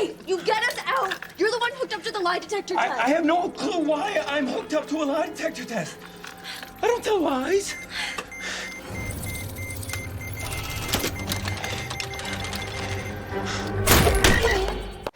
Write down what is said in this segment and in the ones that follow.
Hey, you get us out. You're the one hooked up to the lie detector test. I have no clue why I'm hooked up to a lie detector test. I don't tell lies.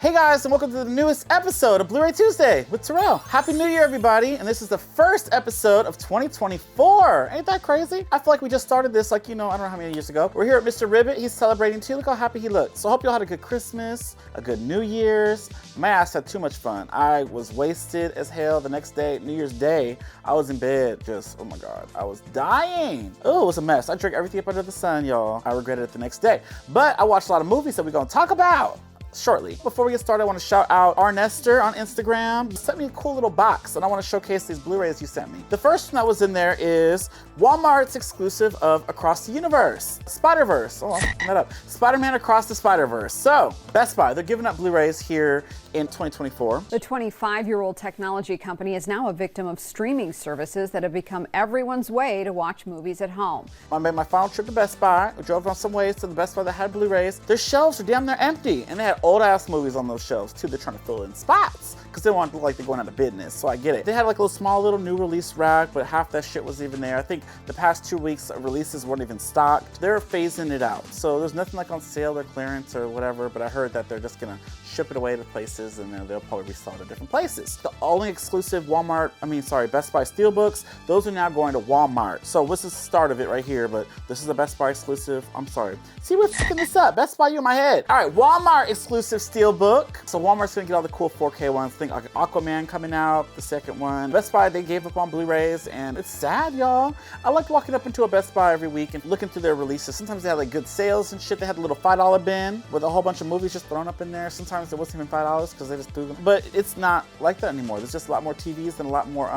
Hey guys, and welcome to the newest episode of Bluray Tuesday with Terrell. Happy New Year, everybody, and this is the first episode of 2024. Ain't that crazy? I feel like we just started this like, I don't know how many years ago. We're here at Mr. Ribbit. He's celebrating too. Look how happy he looks. So I hope y'all had a good Christmas, a good New Year's. My ass had too much fun. I was wasted as hell the next day, New Year's Day. I was in bed just, oh my God, I was dying. Oh, it was a mess. I drank everything up under the sun, y'all. I regretted it the next day. But I watched a lot of movies that we're gonna talk about shortly. Before we get started, I want to shout out Arnester on Instagram. He sent me a cool little box and I want to showcase these Blu-rays you sent me. The first one that was in there is Walmart's exclusive of Across the Universe, Spider-Verse. Oh, I'm fucking that up. Spider-Man Across the Spider-Verse. So, Best Buy, they're giving up Blu-rays here in 2024. The 25-year-old technology company is now a victim of streaming services that have become everyone's way to watch movies at home. I made my final trip to Best Buy. I drove on some ways to the Best Buy that had Blu-rays. Their shelves are damn near empty, and they had old ass movies on those shelves too. They're trying to fill in spots because they want to look like they're going out of business, so I get it. They had like a little small little new release rack, but half that shit was even there. I think the past 2 weeks releases weren't even stocked. They're phasing it out, so there's nothing like on sale or clearance or whatever, but I heard that they're just gonna ship it away to places and then they'll probably resell it at different places. The only exclusive Best Buy Steelbooks, those are now going to Walmart. So this is the start of it right here, but this is a Best Buy exclusive. I'm sorry. See, we're fucking this up. Best Buy, you in my head. All right, Walmart exclusive Steelbook. So Walmart's gonna get all the cool 4K ones. Think like Aquaman coming out, the second one. Best Buy, they gave up on Blu-rays and it's sad, y'all. I like walking up into a Best Buy every week and looking through their releases. Sometimes they had like good sales and shit. They had a little $5 bin with a whole bunch of movies just thrown up in there. Sometimes it wasn't even $5 because they just threw them. But it's not like that anymore. There's just a lot more TVs and a lot more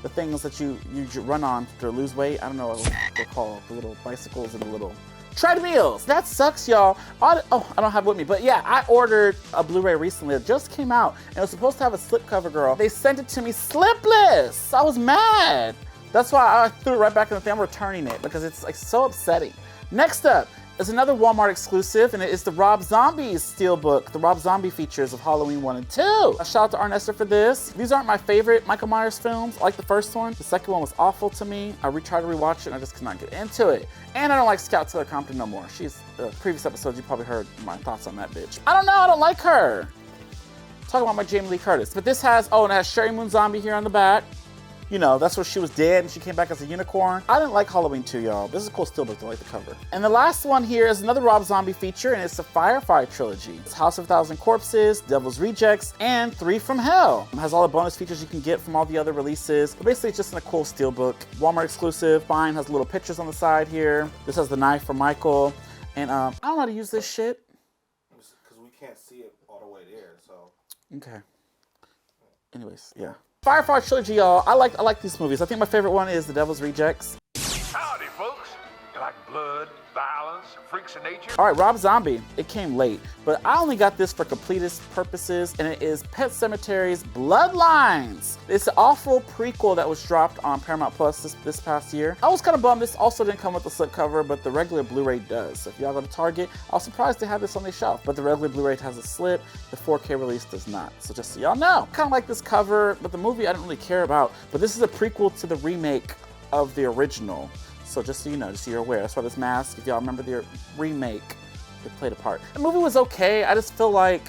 the things that you run on to lose weight. I don't know what they're called. The little bicycles and the little treadmills. That sucks, y'all. I don't have it with me, but yeah, I ordered a Blu-ray recently. It just came out and it was supposed to have a slipcover, girl. They sent it to me slipless. I was mad. That's why I threw it right back in the thing. I'm returning it because it's like so upsetting. Next up is another Walmart exclusive, and it is the Rob Zombie's Steelbook, the Rob Zombie features of Halloween 1 and 2. A shout out to Arnester for this. These aren't my favorite Michael Myers films. I like the first one. The second one was awful to me. I tried to rewatch it and I just could not get into it. And I don't like Scout Taylor Compton no more. She's, previous episodes, you probably heard my thoughts on that bitch. I don't know, I don't like her. Talking about my Jamie Lee Curtis. But this has, it has Sherry Moon Zombie here on the back. You know, that's where she was dead and she came back as a unicorn. I didn't like Halloween 2, y'all. This is a cool steelbook, I like the cover. And the last one here is another Rob Zombie feature, and it's the Firefly trilogy. It's House of a Thousand Corpses, Devil's Rejects, and 3 from Hell. It has all the bonus features you can get from all the other releases. But basically, it's just in a cool steelbook. Walmart exclusive. Fine has little pictures on the side here. This has the knife for Michael. And I don't know how to use this shit. Because we can't see it all the way there, so. Okay. Anyways, yeah. Firefly trilogy, y'all. I like these movies. I think my favorite one is The Devil's Rejects. Howdy, folks. You like blood, violence, freaks of nature? All right, Rob Zombie. It came late, but I only got this for completist purposes, and it is Pet Sematari's Bloodlines. It's an awful prequel that was dropped on Paramount Plus this past year. I was kind of bummed this also didn't come with the slipcover, but the regular Blu-ray does. So if y'all go to Target, I was surprised they had this on their shelf, but the regular Blu-ray has a slip, the 4K release does not. So just so y'all know, kind of like this cover, but the movie I didn't really care about, but this is a prequel to the remake of the original. So just so you know, just so you're aware. That's why this mask, if y'all remember the remake, it played a part. The movie was okay. I just feel like,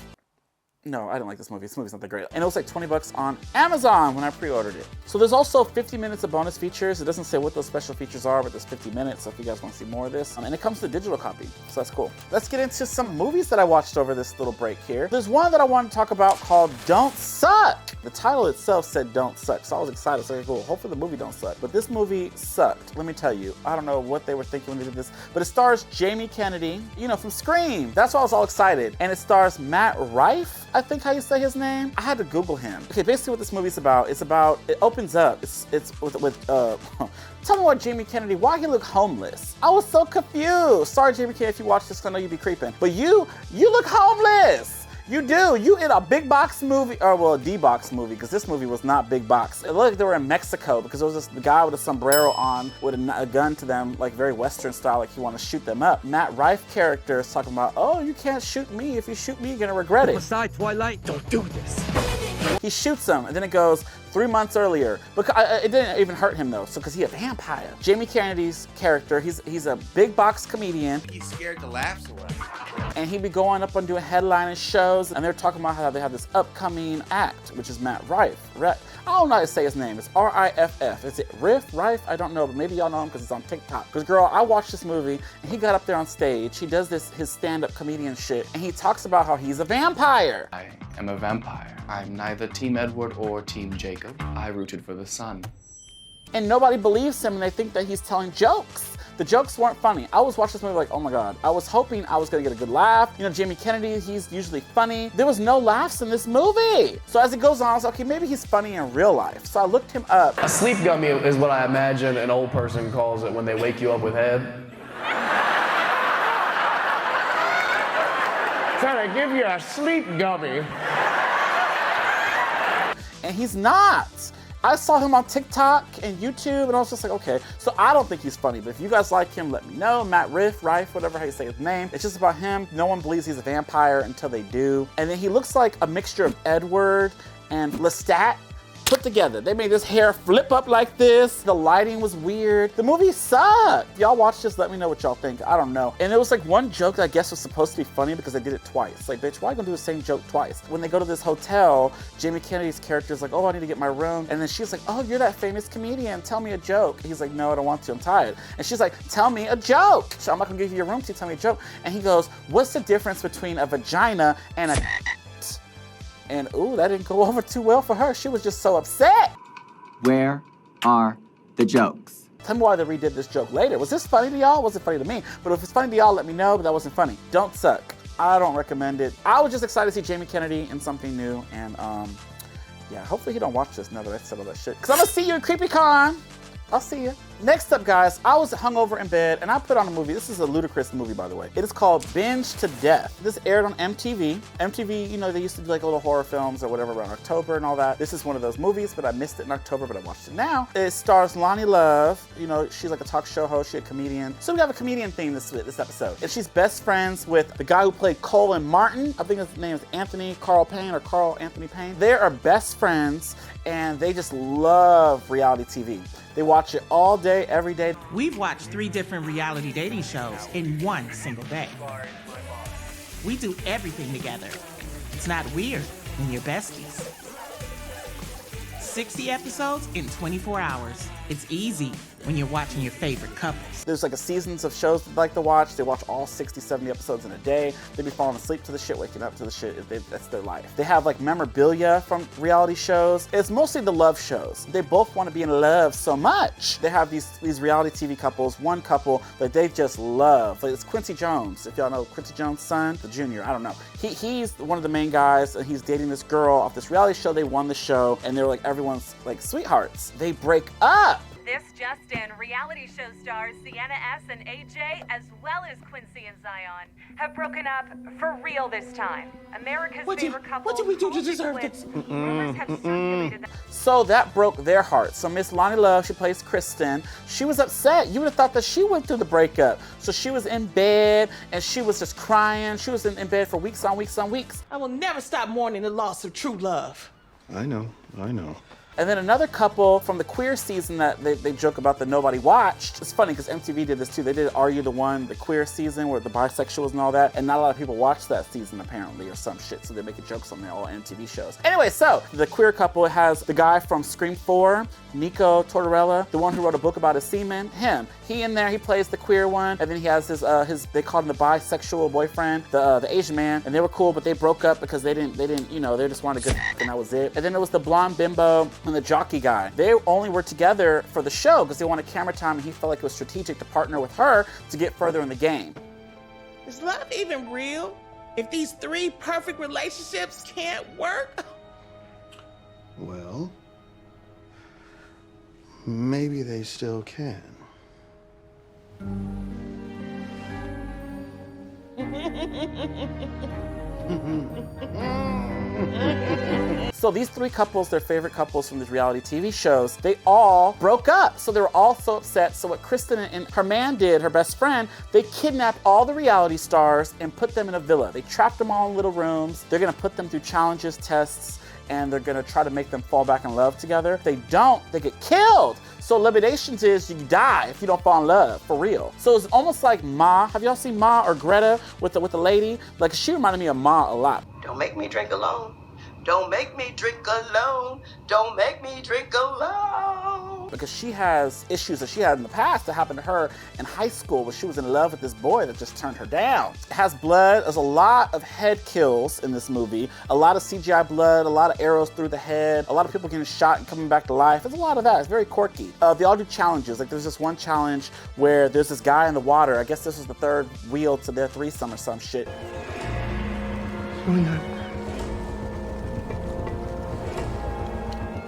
no, I didn't like this movie. This movie's not that great. And it was like $20 on Amazon when I pre-ordered it. So there's also 50 minutes of bonus features. It doesn't say what those special features are, but there's 50 minutes. So if you guys want to see more of this, and it comes to a digital copy. So that's cool. Let's get into some movies that I watched over this little break here. There's one that I want to talk about called Don't Suck. The title itself said Don't Suck. So I was excited. So cool. Hopefully the movie don't suck. But this movie sucked. Let me tell you. I don't know what they were thinking when they did this, but it stars Jamie Kennedy, from Scream. That's why I was all excited. And it stars Matt Rife, I think how you say his name. I had to Google him. Okay, basically what this movie's about, it opens up, it's with tell me what Jamie Kennedy, why he look homeless? I was so confused. Sorry, Jamie Kennedy, if you watch this, I know you be creeping. But you look homeless. You do. You in a big box movie, or well, a D-box movie, because this movie was not big box. It looked like they were in Mexico because there was this guy with a sombrero on with a gun to them, like very Western style, like he wanted to shoot them up. Matt Rife character is talking about, oh, you can't shoot me. If you shoot me, you're gonna regret it. Besides, Twilight, don't do this. He shoots him, and then it goes 3 months earlier. Because it didn't even hurt him though, so because he's a vampire. Jamie Kennedy's character, he's a big box comedian. He's scared to laugh so much. And he'd be going up and doing headlining shows, and they're talking about how they have this upcoming act, which is Matt Rife. I don't know how to say his name. It's R-I-F-F. Is it Rife? I don't know, but maybe y'all know him because it's on TikTok. Because girl, I watched this movie, and he got up there on stage. He does his stand-up comedian shit, and he talks about how he's a vampire. I am a vampire. I'm neither Team Edward or Team Jacob. I rooted for the sun. And nobody believes him, and they think that he's telling jokes. The jokes weren't funny. I was watching this movie like, oh my God. I was hoping I was gonna get a good laugh. You know, Jamie Kennedy, he's usually funny. There was no laughs in this movie. So as it goes on, I was like, okay, maybe he's funny in real life. So I looked him up. A sleep gummy is what I imagine an old person calls it when they wake you up with head. Trying to give you a sleep gummy. And he's not. I saw him on TikTok and YouTube, and I was just like, okay. So I don't think he's funny, but if you guys like him, let me know. Matt Rife, whatever how you say his name. It's just about him. No one believes he's a vampire until they do. And then he looks like a mixture of Edward and Lestat put together. They made his hair flip up like this. The lighting was weird. The movie sucked. Y'all watch this, let me know what y'all think. I don't know. And it was like one joke that I guess was supposed to be funny because they did it twice. Like, bitch, why you gonna do the same joke twice? When they go to this hotel, Jamie Kennedy's character is like, oh, I need to get my room. And then she's like, oh, you're that famous comedian. Tell me a joke. He's like, no, I don't want to. I'm tired. And she's like, tell me a joke. So I'm not gonna give you your room to tell me a joke. And he goes, what's the difference between a vagina and a And ooh, that didn't go over too well for her. She was just so upset. Where are the jokes? Tell me why they redid this joke later. Was this funny to y'all? Was it funny to me? But if it's funny to y'all, let me know, but that wasn't funny. Don't suck. I don't recommend it. I was just excited to see Jamie Kennedy in something new, and yeah, hopefully he don't watch this now that I said all that shit. Cause I'm gonna see you in CreepyCon. I'll see you. Next up, guys, I was hungover in bed and I put on a movie. This is a ludicrous movie, by the way. It is called Binge to Death. This aired on MTV. MTV, you know, they used to do like little horror films or whatever around October and all that. This is one of those movies, but I missed it in October, but I watched it now. It stars Lonnie Love. You know, she's like a talk show host, she's a comedian. So we have a comedian theme this episode. And she's best friends with the guy who played Cole and Martin. I think his name is Anthony Carl Payne or Carl Anthony Payne. They are best friends and they just love reality TV. They watch it all day, every day. We've watched 3 different reality dating shows in one single day. We do everything together. It's not weird when you're besties. 60 episodes in 24 hours. It's easy when you're watching your favorite couples. There's like a seasons of shows they like to watch. They watch all 60, 70 episodes in a day. They be falling asleep to the shit, waking up to the shit. That's their life. They have like memorabilia from reality shows. It's mostly the love shows. They both want to be in love so much. They have these reality TV couples, one couple that they just love. Like it's Quincy Jones. If y'all know Quincy Jones' son, the junior, I don't know. He's one of the main guys and he's dating this girl off this reality show. They won the show and they're like everyone's like sweethearts. They break up. This just in, reality show stars Sienna S. and AJ, as well as Quincy and Zion, have broken up for real this time. America's favorite couple. What did we do to deserve this? Rumors have circulated that. So that broke their hearts. So Miss Lonnie Love, she plays Kristen. She was upset. You would have thought that she went through the breakup. So she was in bed and she was just crying. She was in bed for weeks on weeks on weeks. I will never stop mourning the loss of true love. I know. And then another couple from the queer season that they joke about that nobody watched. It's funny because MTV did this too. They did Are You the One, the queer season where the bisexuals and all that. And not a lot of people watched that season apparently or some shit. So they're making jokes on their all MTV shows. Anyway, so the queer couple has the guy from Scream 4, Nico Tortorella, the one who wrote a book about his semen, him. He in there, he plays the queer one. And then he has his they called him the bisexual boyfriend, the Asian man. And they were cool, but they broke up because they didn't, you know, they just wanted a good and that was it. And then there was the blonde bimbo and the jockey guy. They only were together for the show because they wanted camera time and he felt like it was strategic to partner with her to get further in the game. Is love even real? If these 3 perfect relationships can't work? Well, maybe they still can. So these three couples, their favorite couples from these reality TV shows, they all broke up. So they were all so upset. So what Kristen and her man did, her best friend, they kidnapped all the reality stars and put them in a villa. They trapped them all in little rooms. They're gonna put them through challenges, tests, and they're gonna try to make them fall back in love together. If they don't, they get killed. So eliminations is you die if you don't fall in love, for real. So it's almost like Ma. Have y'all seen Ma or Greta with the lady? Like, she reminded me of Ma a lot. Don't make me drink alone. Don't make me drink alone. Don't make me drink alone. Because she has issues that she had in the past that happened to her in high school where she was in love with this boy that just turned her down. It has blood. There's a lot of head kills in this movie. A lot of CGI blood, a lot of arrows through the head, a lot of people getting shot and coming back to life. There's a lot of that. It's very quirky. They all do challenges. Like, there's this one challenge where there's this guy in the water. I guess this was the third wheel to their threesome or some shit. What's going on?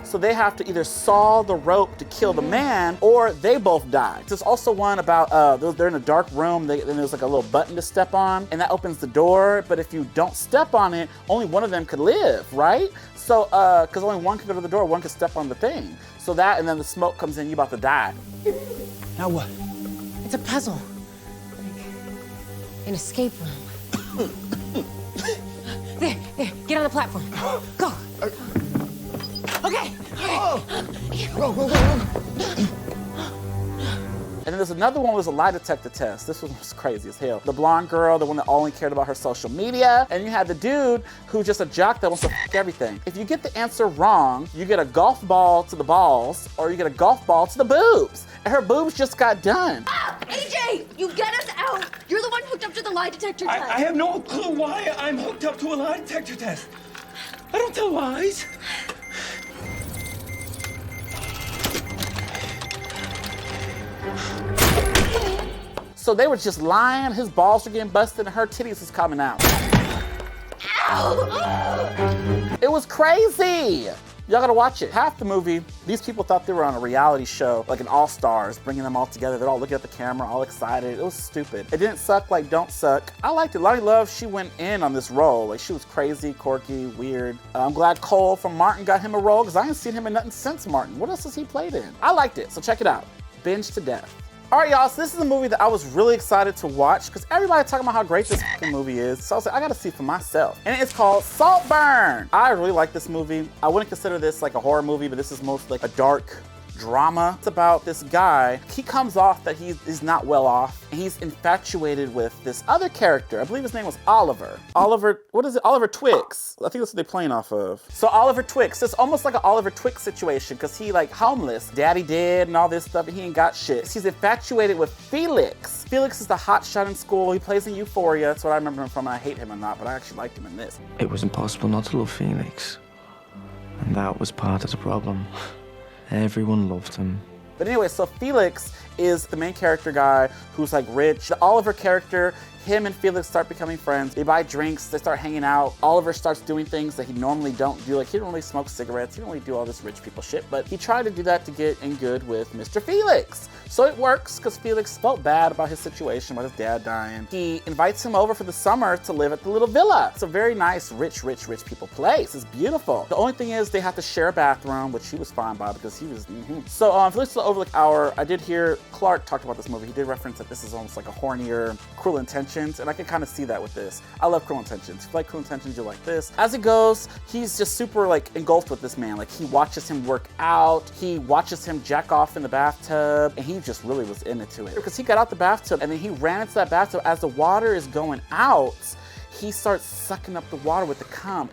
So they have to either saw the rope to kill the man, or they both die. There's also one about, they're in a dark room, and there's like a little button to step on, and that opens the door, but if you don't step on it, only one of them could live, right? So, because only one could go to the door, one could step on the thing. So that, and then the smoke comes in, you're about to die. Now what? It's a puzzle. Like an escape room. There, get on the platform. Go. Okay. Go. And then there's another one was a lie detector test. This one was crazy as hell. The blonde girl, the one that only cared about her social media. And you had the dude who's just a jock that wants to f everything. If you get the answer wrong, you get a golf ball to the balls, or you get a golf ball to the boobs. And her boobs just got done. Ah, AJ, you get us out. You're the one hooked up to the lie detector test. I have no clue why I'm hooked up to a lie detector test. I don't tell lies. So they were just lying, his balls were getting busted, and her titties was coming out. Ow. It was crazy. Y'all gotta watch it. Half the movie, these people thought they were on a reality show, like an All-Stars, bringing them all together. They're all looking at the camera, all excited. It was stupid. It didn't suck like Don't Suck. I liked it. Lonnie Love, she went in on this role. Like, she was crazy, quirky, weird. I'm glad Cole from Martin got him a role, because I ain't seen him in nothing since Martin. What else has he played in? I liked it, so check it out. Binge to death. All right, y'all, so this is a movie that I was really excited to watch because everybody talking about how great this fucking movie is. So I was like, I gotta see for myself. And it's called Saltburn. I really like this movie. I wouldn't consider this like a horror movie, but this is mostly like a dark drama. It's about this guy. He comes off that he's not well off, and he's infatuated with this other character. I believe his name was Oliver. Oliver, what is it? Oliver Twix. I think that's what they're playing off of. So Oliver Twix. It's almost like an Oliver Twix situation because he like homeless. Daddy dead and all this stuff, and he ain't got shit. He's infatuated with Felix. Felix is the hot shot in school. He plays in Euphoria. That's what I remember him from. I hate him or not, but I actually liked him in this. It was impossible not to love Felix. And that was part of the problem. Everyone loved him. But anyway, so Felix is the main character guy who's like rich. The Oliver character, him and Felix start becoming friends. They buy drinks, they start hanging out. Oliver starts doing things that he normally don't do. Like, he don't really smoke cigarettes, he don't really do all this rich people shit, but he tried to do that to get in good with Mr. Felix. So it works because Felix felt bad about his situation, about his dad dying. He invites him over for the summer to live at the little villa. It's a very nice, rich people place. It's beautiful. The only thing is they have to share a bathroom, which he was fine by because he was, So Felix to the Overlook Hour, I did hear Clark talked about this movie. He did reference that this is almost like a hornier Cruel Intentions, and I can kind of see that with this. I love Cruel Intentions. If you like Cruel Intentions, you'll like this. As it goes, he's just super like engulfed with this man. Like, he watches him work out, he watches him jack off in the bathtub, and he just really was into it. Because he got out the bathtub and then he ran into that bathtub. As the water is going out, he starts sucking up the water with the cum.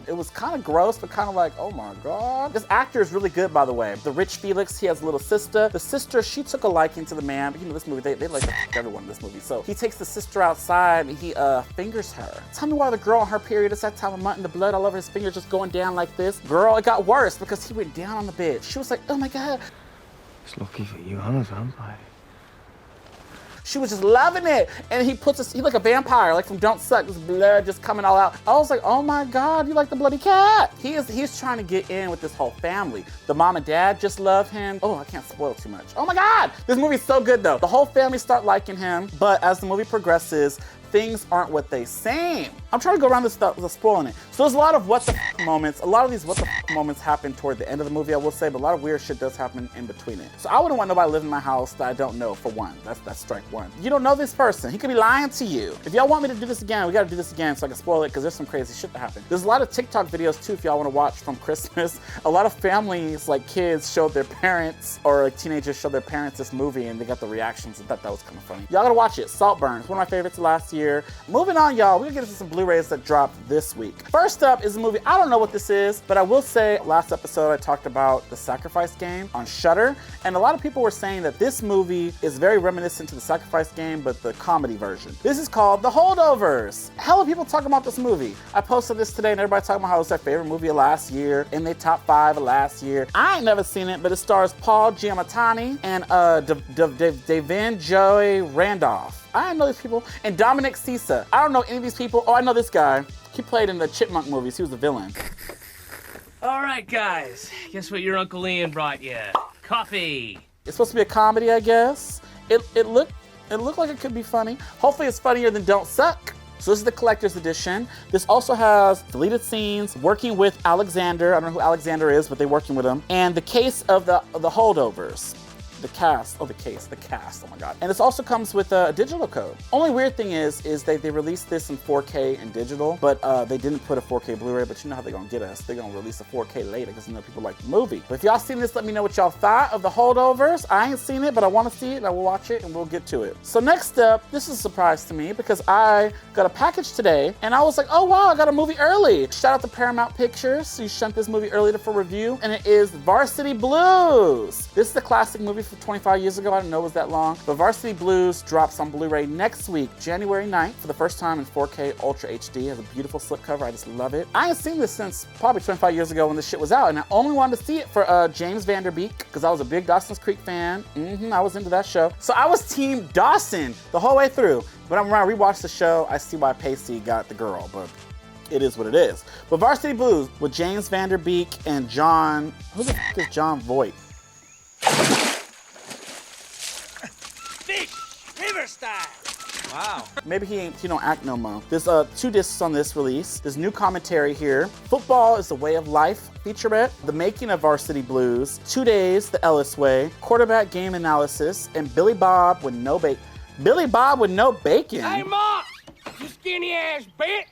It was kind of gross, but kind of like, oh my God. This actor is really good, by the way. The rich Felix, he has a little sister. The sister, she took a liking to the man. But you know, this movie, they like to fuck everyone in this movie. So he takes the sister outside and he fingers her. Tell me why the girl on her period, it's that time of month and the blood all over his fingers just going down like this. Girl, it got worse because he went down on the bed. She was like, oh my God. It's lucky for you, I'm a vampire. She was just loving it. And he's like a vampire, like from Don't Suck, this blood just coming all out. I was like, oh my God, you like the bloody cat. He's trying to get in with this whole family. The mom and dad just love him. Oh, I can't spoil too much. Oh my God, this movie's so good though. The whole family start liking him, but as the movie progresses, things aren't what they seem. I'm trying to go around this stuff without spoiling it. So there's a lot of what the f moments. A lot of these what the f moments happen toward the end of the movie, I will say, but a lot of weird shit does happen in between it. So I wouldn't want nobody living in my house that I don't know, for one. That's strike one. You don't know this person. He could be lying to you. If y'all want me to do this again, we gotta do this again so I can spoil it, because there's some crazy shit that happened. There's a lot of TikTok videos too if y'all wanna watch from Christmas. A lot of families, like kids, showed their parents, or like teenagers showed their parents this movie and they got the reactions and thought that was kind of funny. Y'all gotta watch it. Saltburn. It's one of my favorites last year. Moving on, y'all, we're gonna get into some Blu-rays that dropped this week. First up is a movie, I don't know what this is, but I will say last episode I talked about The Sacrifice Game on Shudder, and a lot of people were saying that this movie is very reminiscent to The Sacrifice Game, but the comedy version. This is called The Holdovers. Hell of people talking about this movie. I posted this today and everybody talking about how it's their favorite movie of last year, in their top 5 of last year. I ain't never seen it, but it stars Paul Giamatti and Devin Joy Randolph. I didn't know these people. And Dominic Sisa. I don't know any of these people. Oh, I know this guy. He played in the Chipmunk movies. He was the villain. All right, guys. Guess what your Uncle Ian brought you? Coffee. It's supposed to be a comedy, I guess. It looked like it could be funny. Hopefully it's funnier than Don't Suck. So this is the collector's edition. This also has deleted scenes, working with Alexander. I don't know who Alexander is, but they're working with him. And the case of the holdovers. The cast, oh my God. And this also comes with a digital code. Only weird thing is they released this in 4K and digital, but they didn't put a 4K Blu-ray, but you know how they're gonna get us. They're gonna release a 4K later because you know people like the movie. But if y'all seen this, let me know what y'all thought of The Holdovers. I ain't seen it, but I wanna see it and I will watch it and we'll get to it. So next up, this is a surprise to me because I got a package today and I was like, oh wow, I got a movie early. Shout out to Paramount Pictures. You sent this movie early for review, and it is Varsity Blues. This is a classic movie from 25 years ago. I didn't know it was that long. But Varsity Blues drops on Blu-ray next week, January 9th, for the first time in 4K Ultra HD. It has a beautiful slipcover. I just love it. I ain't seen this since probably 25 years ago when this shit was out, and I only wanted to see it for James Van Der Beek because I was a big Dawson's Creek fan. I was into that show. So I was Team Dawson the whole way through. But when I rewatched the show, I see why Pacey got the girl, but it is what it is. But Varsity Blues with James Van Der Beek and John, who the f is John Voight? River style. Wow. Maybe he don't act no more. There's 2 discs on this release. There's new commentary here. Football is the Way of Life featurette, The Making of Varsity Blues, 2 Days, The Ellis Way, Quarterback Game Analysis, and Billy Bob with no bacon. Billy Bob with no bacon. Hey, Mom! You skinny ass bitch!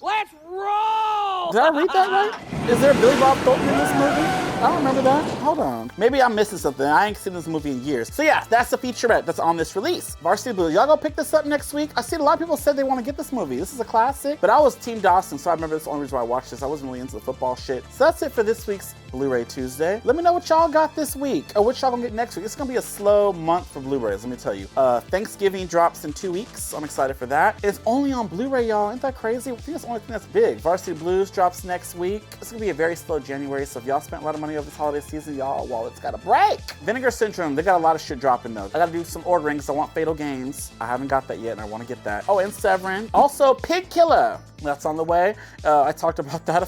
Let's roll! Did I read that right? Is there a Billy Bob Thornton in this movie? I don't remember that. Hold on. Maybe I'm missing something. I ain't seen this movie in years. So yeah, that's the featurette that's on this release. Varsity Blues. Y'all go pick this up next week. I see a lot of people said they want to get this movie. This is a classic, but I was Team Dawson, so I remember that's the only reason why I watched this. I wasn't really into the football shit. So that's it for this week's Blu-ray Tuesday. Let me know what y'all got this week, or what y'all gonna get next week. It's gonna be a slow month for Blu-rays, let me tell you. Thanksgiving drops in 2 weeks. I'm excited for that. It's only on Blu-ray, y'all. Ain't that crazy? I think that's the only thing that's big. Varsity Blues drops next week. It's gonna be a very slow January, so if y'all spent a lot of money over this holiday season, y'all wallet's got a break. Vinegar Syndrome, they got a lot of shit dropping though. I gotta do some ordering because I want Fatal Games. I haven't got that yet and I wanna get that. Oh, and Severin. Also, Pig Killer. That's on the way. I talked about that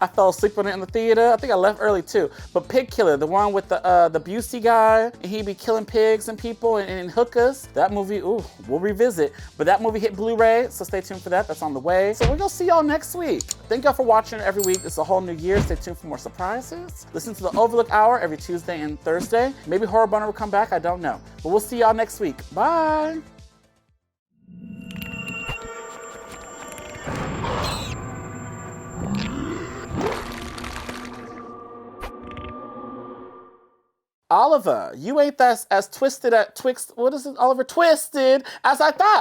I fell asleep on it in the theater. I think I left early too. But Pig Killer, the one with the Busey guy, and he be killing pigs and people and hookers. That movie, ooh, we'll revisit. But that movie hit Blu-ray, so stay tuned for that. That's on the way. So we're gonna see y'all next week. Thank y'all for watching every week. It's a whole new year. Stay tuned for more surprises. Listen to the Overlook Hour every Tuesday and Thursday. Maybe Horror Bunner will come back, I don't know. But we'll see y'all next week. Bye. Oliver, you ain't as twisted at Twixt, what is it, Oliver? Twisted as I thought.